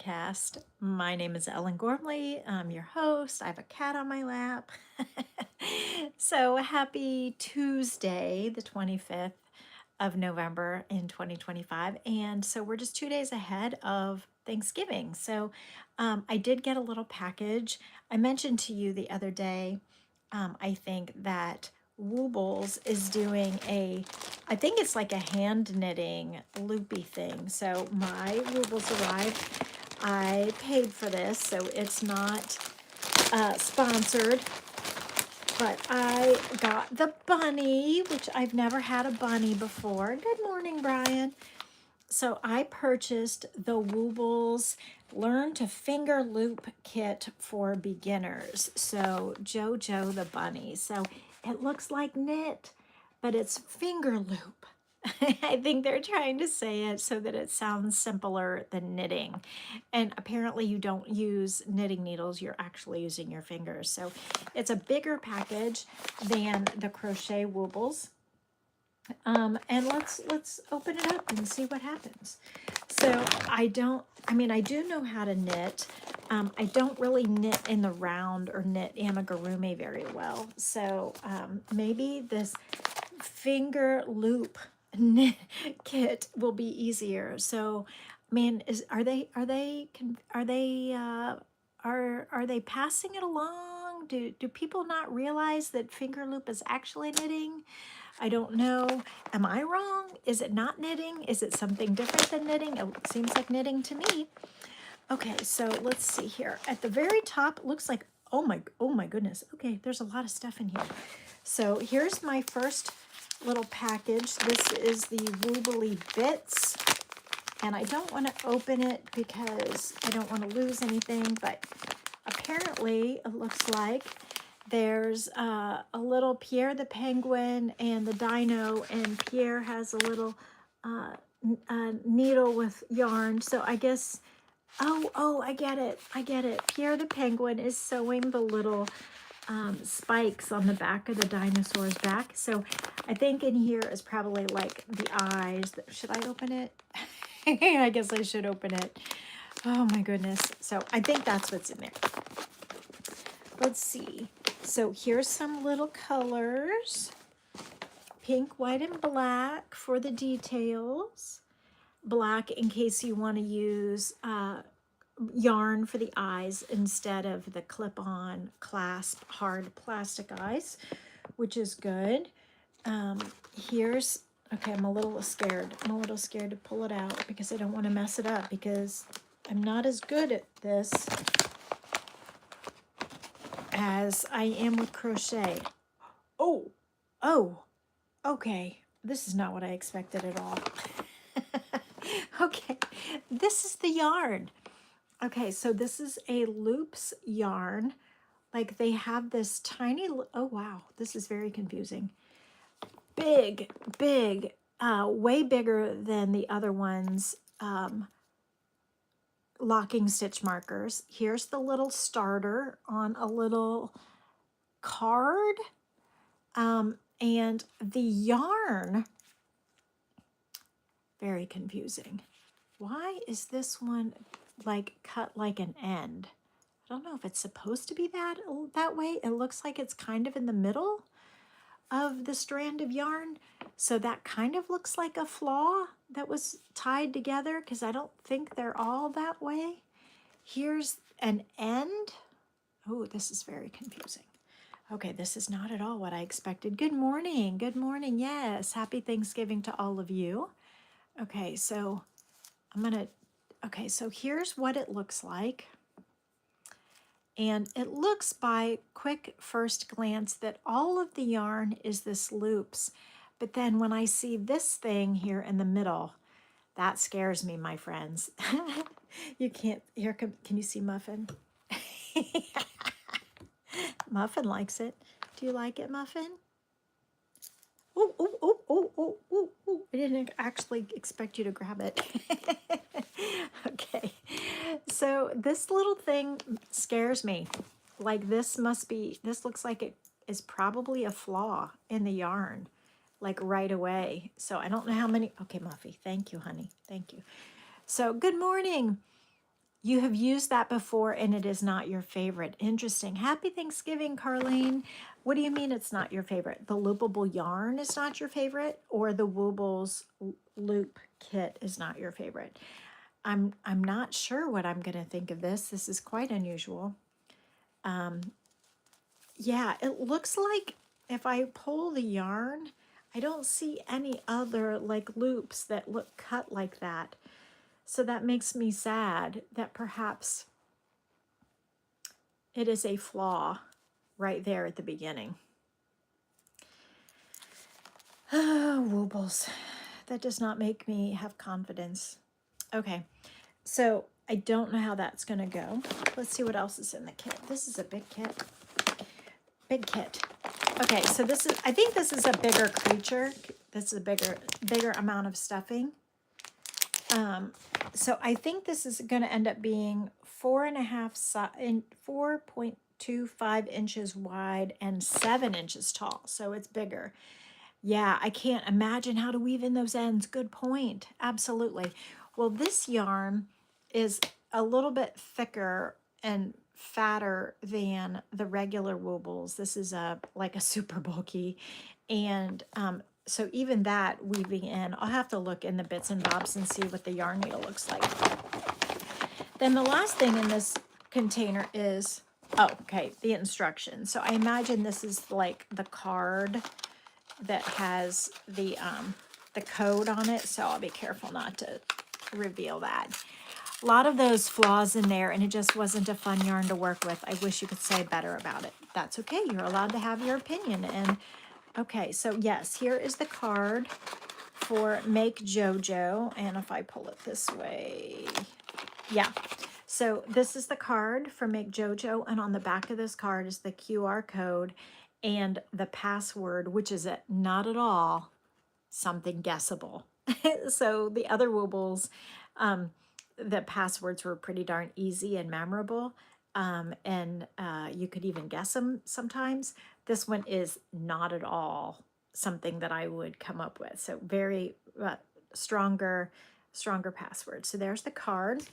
Podcast. My name is Ellen Gormley. I'm your host. I have a cat on my lap. So happy Tuesday, the 25th of November in 2025. And so we're just 2 days ahead of Thanksgiving. So I did get a little package. I mentioned to you the other day, I think that Woobles is doing I think it's like a hand knitting loopy thing. So my Woobles arrived. I paid for this, so it's not sponsored, but I got the bunny, which I've never had a bunny before. Good morning, Brian. So I purchased the Woobles Learn to Finger Loop Kit for Beginners. So Jojo the bunny. So it looks like knit, but it's finger loop. I think they're trying to say it so that it sounds simpler than knitting. And apparently you don't use knitting needles, you're actually using your fingers. So it's a bigger package than the Crochet Woobles. And let's open it up and see what happens. So I do know how to knit. I don't really knit in the round or knit amigurumi very well. So maybe this finger loop knit kit will be easier. So, man, are they passing it along? Do people not realize that finger loop is actually knitting? I don't know. Am I wrong? Is it not knitting? Is it something different than knitting? It seems like knitting to me. Okay, so let's see here. At the very top, looks like, oh my goodness. Okay, there's a lot of stuff in here. So here's my first little package. This is the Woobly Bits. And I don't want to open it because I don't want to lose anything, but apparently it looks like there's a little Pierre the Penguin and the dino, and Pierre has a little needle with yarn. So I guess, I get it. Pierre the Penguin is sewing the little spikes on the back of the dinosaur's back. So I think in here is probably like the eyes. Should I open it? I guess I should open it. Oh my goodness. So I think that's what's in there. Let's see. So here's some little colors. Pink, white, and black for the details. Black in case you want to use yarn for the eyes instead of the clip-on clasp hard plastic eyes, which is good. Okay, I'm a little scared. I'm a little scared to pull it out because I don't want to mess it up because I'm not as good at this as I am with crochet. Oh, okay. This is not what I expected at all. Okay, this is the yarn. Okay, so this is a loops yarn. Like they have this tiny, oh wow, this is very confusing. Big, way bigger than the other ones. Locking stitch markers. Here's the little starter on a little card. And the yarn, very confusing. Why is this one like cut like an end? I don't know if it's supposed to be that way. It looks like it's kind of in the middle of the strand of yarn. So that kind of looks like a flaw that was tied together because I don't think they're all that way. Here's an end. Oh, this is very confusing. Okay, this is not at all what I expected. Good morning. Good morning. Yes. Happy Thanksgiving to all of you. Okay, so so here's what it looks like. And it looks by quick first glance that all of the yarn is this loops. But then when I see this thing here in the middle, that scares me, my friends. You can't, can you see Muffin? Muffin likes it. Do you like it, Muffin? Oh. I didn't actually expect you to grab it. Okay. So this little thing scares me. Like this looks like it is probably a flaw in the yarn, like right away. So I don't know how many, okay, Muffy, thank you, honey. Thank you. So good morning. You have used that before and it is not your favorite. Interesting. Happy Thanksgiving, Carlene. What do you mean it's not your favorite? The loopable yarn is not your favorite, or the Woobles loop kit is not your favorite? I'm not sure what I'm going to think of this. This is quite unusual. Yeah, it looks like if I pull the yarn, I don't see any other like loops that look cut like that. So that makes me sad that perhaps it is a flaw right there at the beginning. Oh, woobles. That does not make me have confidence. Okay, so I don't know how that's going to go. Let's see what else is in the kit. This is a big kit. Big kit. Okay, so this is, I think this is a bigger creature. This is a bigger amount of stuffing. So I think this is going to end up being 4.25 inches wide and 7 inches tall. So it's bigger. Yeah, I can't imagine how to weave in those ends. Good point. Absolutely. Well, this yarn is a little bit thicker and fatter than the regular woobles. This is like a super bulky. And so even that weaving in, I'll have to look in the bits and bobs and see what the yarn needle looks like. Then the last thing in this container is, oh, okay, the instructions. So I imagine this is like the card that has the code on it. So I'll be careful not to reveal that. A lot of those flaws in there, and it just wasn't a fun yarn to work with. I wish you could say better about it. That's okay. You're allowed to have your opinion. And okay, so yes, here is the card for Make JoJo. And if I pull it this way, yeah. So this is the card for Make JoJo. And on the back of this card is the QR code and the password, which is not at all something guessable. So the other woobles, the passwords were pretty darn easy and memorable. And you could even guess them sometimes. This one is not at all something that I would come up with. So very stronger password. So there's the card.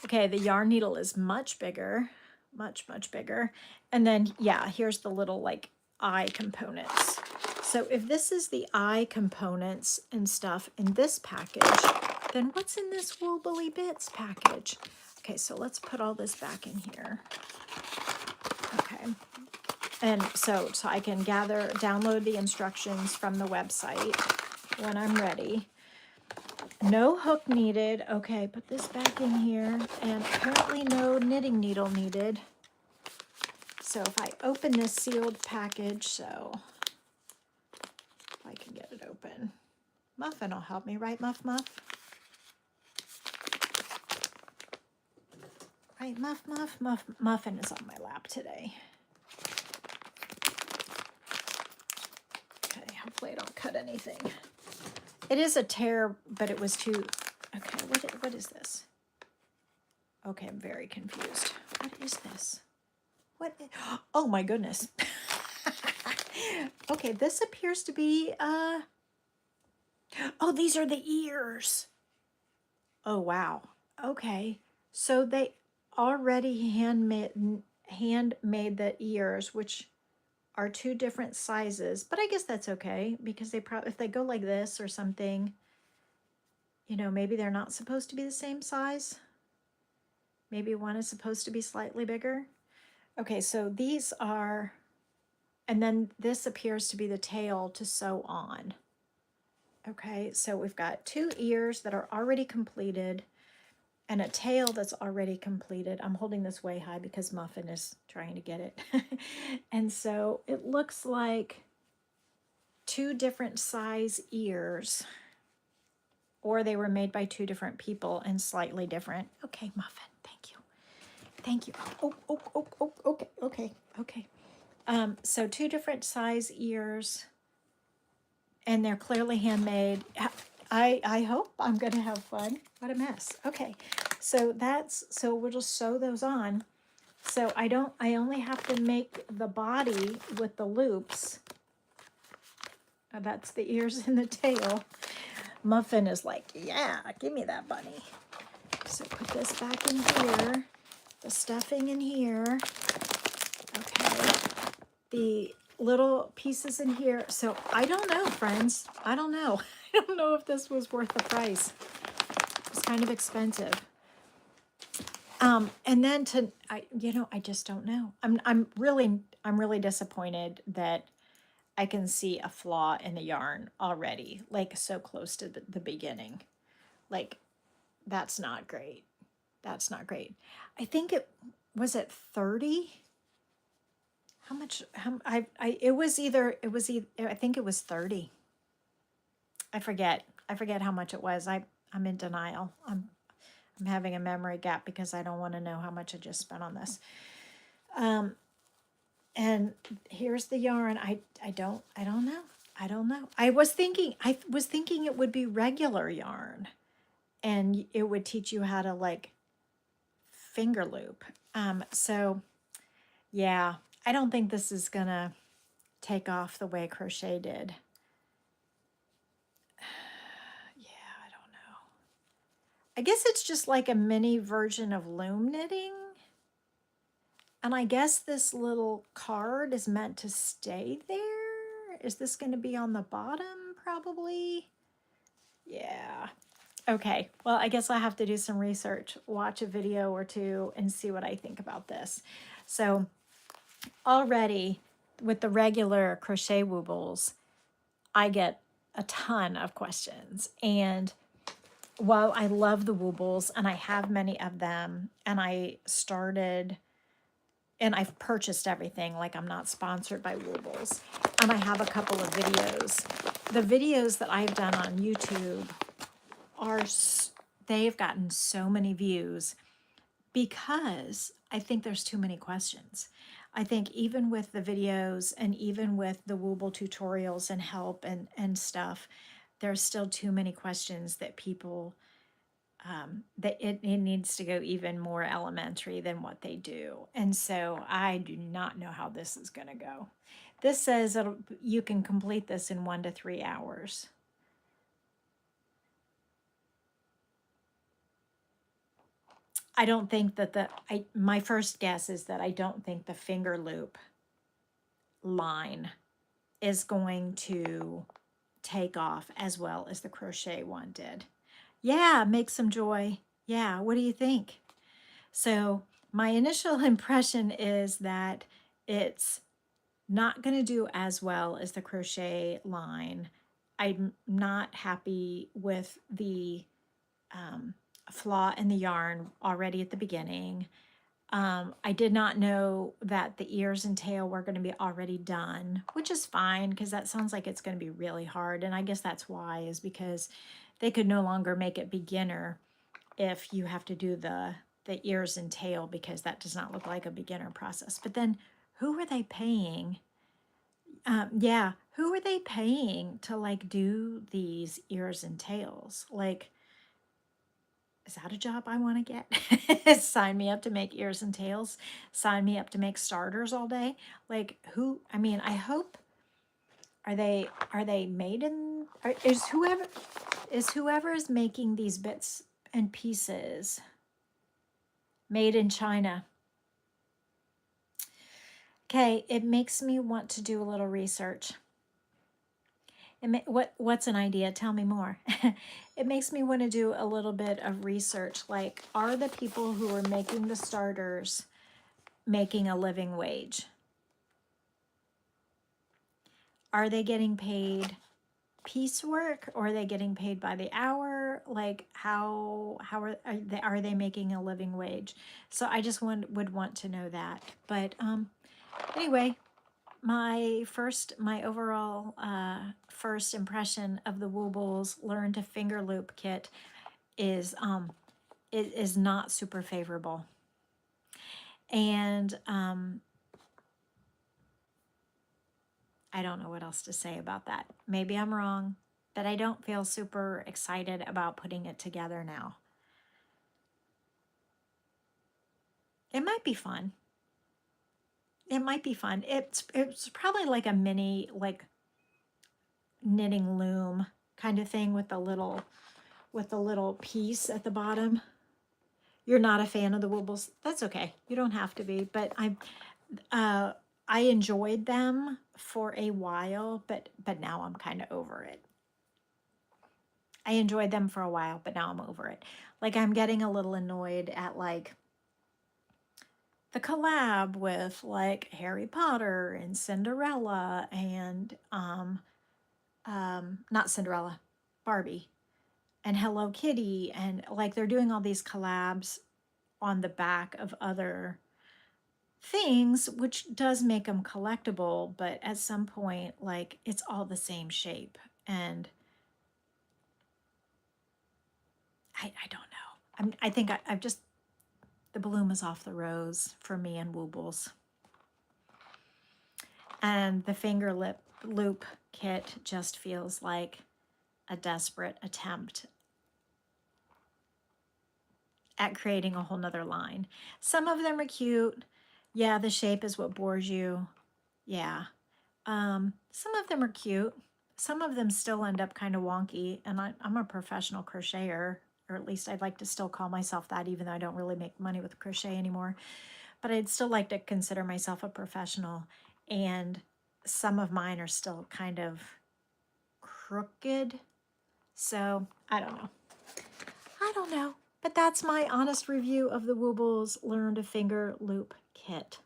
Okay, the yarn needle is much bigger, much bigger. And then, yeah, here's the little like eye components. So if this is the eye components and stuff in this package, then what's in this Woolly Bits package? Okay, so let's put all this back in here. Okay. And so I can download the instructions from the website when I'm ready. No hook needed. Okay, put this back in here. And apparently no knitting needle needed. So if I open this sealed package, so if I can get it open. Muffin will help me, right, Muff? Right, Muffin is on my lap today. Okay, hopefully I don't cut anything. It is a tear, but it was too... Okay, what is this? Okay, I'm very confused. What is this? What? Oh my goodness. Okay, this appears to be... Oh, these are the ears. Oh, wow. Okay, so they already handmade the ears, which are 2 different sizes, but I guess that's okay because they probably, if they go like this or something, you know, maybe they're not supposed to be the same size. Maybe one is supposed to be slightly bigger. Okay, so these are, and then this appears to be the tail to sew on. Okay, so we've got 2 ears that are already completed and a tail that's already completed. I'm holding this way high because Muffin is trying to get it. And so it looks like 2 different size ears, or they were made by 2 different people and slightly different. Okay, Muffin, thank you. Thank you. Okay. So 2 different size ears, and they're clearly handmade. I hope I'm going to have fun. What a mess. Okay, so we'll just sew those on. So I only have to make the body with the loops. That's the ears and the tail. Muffin is like, yeah, give me that bunny. So put this back in here, the stuffing in here. Okay, the little pieces in here. So I don't know, friends. I don't know. I don't know if this was worth the price. It's kind of expensive. And then I just don't know. I'm really disappointed that I can see a flaw in the yarn already, like so close to the beginning. Like, that's not great. That's not great. I think it was at 30. How much? It was either, I think it was 30. I forget how much it was. I'm in denial. I'm having a memory gap because I don't want to know how much I just spent on this. And here's the yarn. I don't know. I don't know. I was thinking it would be regular yarn and it would teach you how to like finger loop. So yeah, I don't think this is gonna take off the way crochet did. Yeah, I don't know. I guess it's just like a mini version of loom knitting. And I guess this little card is meant to stay there. Is this going to be on the bottom? Probably. Yeah. Okay. Well, I guess I'll have to do some research, watch a video or two, and see what I think about this. So already with the regular crochet woobles, I get a ton of questions. And while I love the woobles and I have many of them, and I've purchased everything, like I'm not sponsored by Woobles. And I have a couple of videos. The videos that I've done on YouTube they've gotten so many views because I think there's too many questions. I think even with the videos and even with the Wooble tutorials and help and stuff, there's still too many questions that people that it needs to go even more elementary than what they do. And so I do not know how this is going to go. This says you can complete this in 1 to 3 hours. I don't think that my first guess is that I don't think the finger loop line is going to take off as well as the crochet one did. Yeah, make some joy. Yeah, what do you think? So my initial impression is that it's not going to do as well as the crochet line. I'm not happy with the flaw in the yarn already at the beginning. I did not know that the ears and tail were going to be already done, which is fine because that sounds like it's going to be really hard. And I guess that's why, is because they could no longer make it beginner if you have to do the ears and tail, because that does not look like a beginner process. But then who are they paying? Yeah, who are they paying to like do these ears and tails? Like, is that a job I want to get? Sign me up to make ears and tails. Sign me up to make starters all day. Like, who? I mean, I hope. Are they made in? Is whoever is making these bits and pieces made in China? Okay, it makes me want to do a little research. What's an idea? Tell me more. It makes me want to do a little bit of research. Like, are the people who are making the starters making a living wage? Are they getting paid piecework, or are they getting paid by the hour? Like, how are they making a living wage? So I just would want to know that. But anyway, my overall first impression of the Woobles Learn to Finger Loop kit is it is not super favorable. And I don't know what else to say about that. Maybe I'm wrong, but I don't feel super excited about putting it together now. It might be fun. It might be fun. It's probably like a mini like knitting loom kind of thing with the little piece at the bottom. you're not a fan of the Woobles, that's okay. You don't have to be, but uh, I enjoyed them for a while, but now I'm kind of over it. I enjoyed them for a while, but now I'm over it. Like I'm getting a little annoyed at like the collab with like Harry Potter and Cinderella and not Cinderella, Barbie and Hello Kitty, and like they're doing all these collabs on the back of other things, which does make them collectible, but at some point like it's all the same shape, and I don't know. I think I've just, the bloom is off the rose for me and Woobles. And the finger lip loop kit just feels like a desperate attempt at creating a whole nother line. Some of them are cute. Yeah, the shape is what bores you. Yeah. Some of them are cute. Some of them still end up kind of wonky. And I'm a professional crocheter, or at least I'd like to still call myself that, even though I don't really make money with crochet anymore. But I'd still like to consider myself a professional. And some of mine are still kind of crooked. So I don't know. I don't know. But that's my honest review of the Woobles Learn to Finger Loop Kit.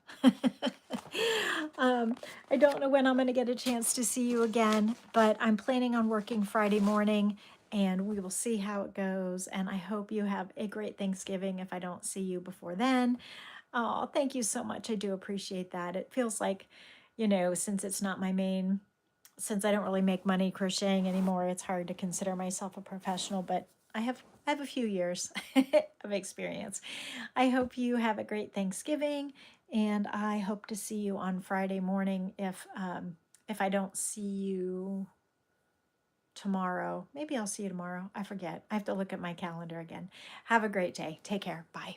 I don't know when I'm going to get a chance to see you again, but I'm planning on working Friday morning, and we will see how it goes. And I hope you have a great Thanksgiving if I don't see you before then. Oh, thank you so much. I do appreciate that. It feels like, since it's not my main, since I don't really make money crocheting anymore, it's hard to consider myself a professional, but I have a few years of experience. I hope you have a great Thanksgiving, and I hope to see you on Friday morning. If I don't see you tomorrow, maybe I'll see you tomorrow. I forget. I have to look at my calendar again. Have a great day. Take care. Bye.